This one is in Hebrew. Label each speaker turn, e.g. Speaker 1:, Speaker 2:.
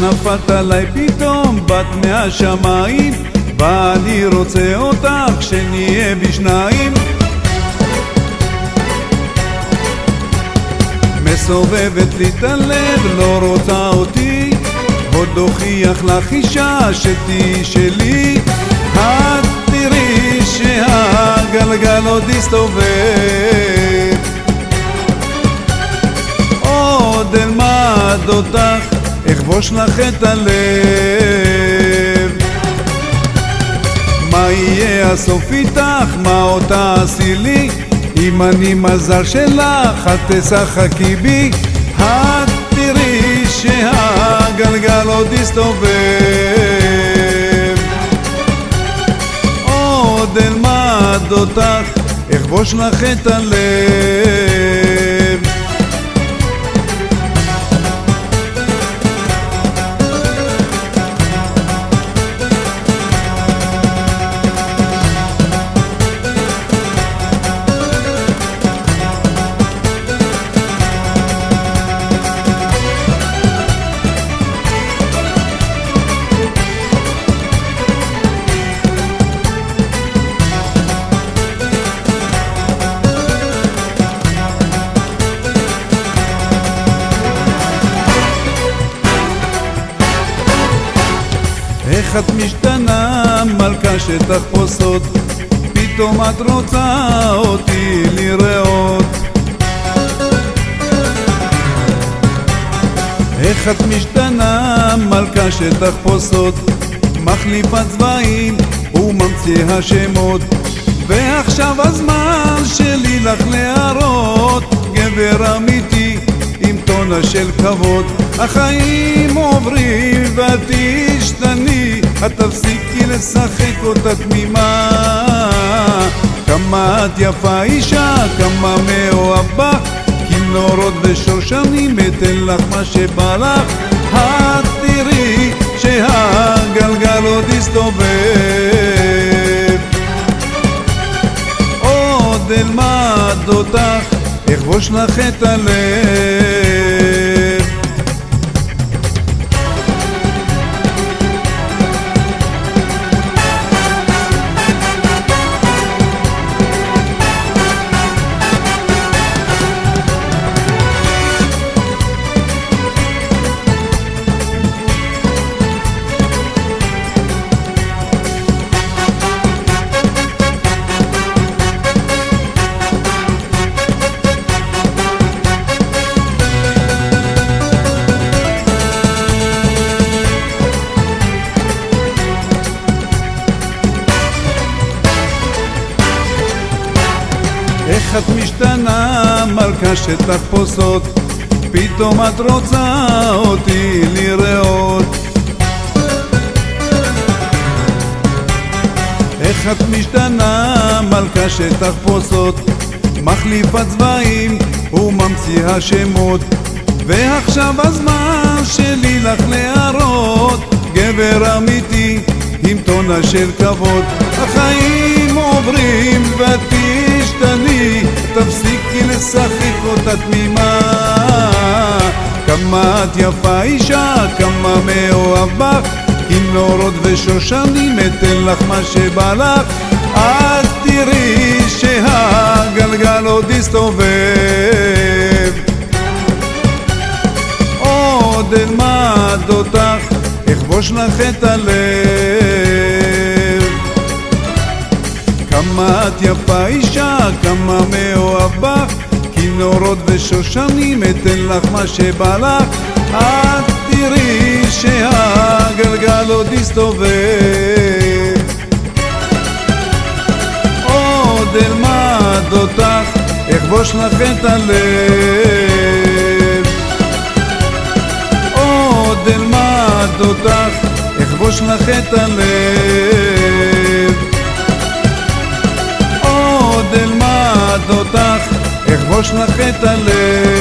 Speaker 1: נפלת עליי פתאום בת מהשמיים, ואני רוצה אותך שנהיה בשניים. מסובבת לי את הלב, לא רוצה אותי, עוד הוכיח לך אישה שתהי שלי. את תראי שהגלגל עוד יסתובב, עוד אלמד אותך, אכבוש לך את הלב. מה יהיה הסוף איתך, מה עוד תעשי לי, אם אני מזל שלך, את תשחקי בי. את תראי שהגלגל עוד יסתובב, עוד אלמד אותך, אכבוש לך את הלב. איך את משתנה מלכה שתחפושות, פתאום את רוצה אותי לראות. איך את משתנה מלכה שתחפושות, מחליפה צבעים וממציאה שמות. ועכשיו הזמן שלי לך להראות גבר אמיתי עם טונה של כבוד. החיים עוברים ואת תשתני, את תפסיקי לשחק אותה תמימה. כמה את יפה אישה, כמה מאוהב בך, כינורות ושושנים, אתן לך מה שבא לך. את תראי שהגלגל עוד יסתובב, עוד אלמד אותך, אכבוש לך את הלב. איך את משתנה מלכה שתחפושות, פתאום את רוצה אותי לראות. איך את משתנה מלכה שתחפושות, מחליפה צבעים וממציאה שמות. ועכשיו הזמן שלי לך להראות גבר אמיתי עם טונה של כבוד. החיים עוברים ואת תשתני, תפסיקי לשחק אותה תמימה. כמה את יפה אישה, כמה מאוהב בך, כינורות ושושנים, אתן לך מה שבא לך. את תראי שהגלגל עוד יסתובב, עוד אלמד אותך, אכבוש לך את הלב. כמה את יפה אישה, כמה מאוהב בך, כינורות ושושנים, אתן לך מה שבא לך. את תראי שהגלגל עוד יסתובב, עוד אלמד אותך, אכבוש לך את הלב. עוד אלמד אותך, אכבוש לך את הלב. עוד אלמד אותך, אכבוש לך את הלב.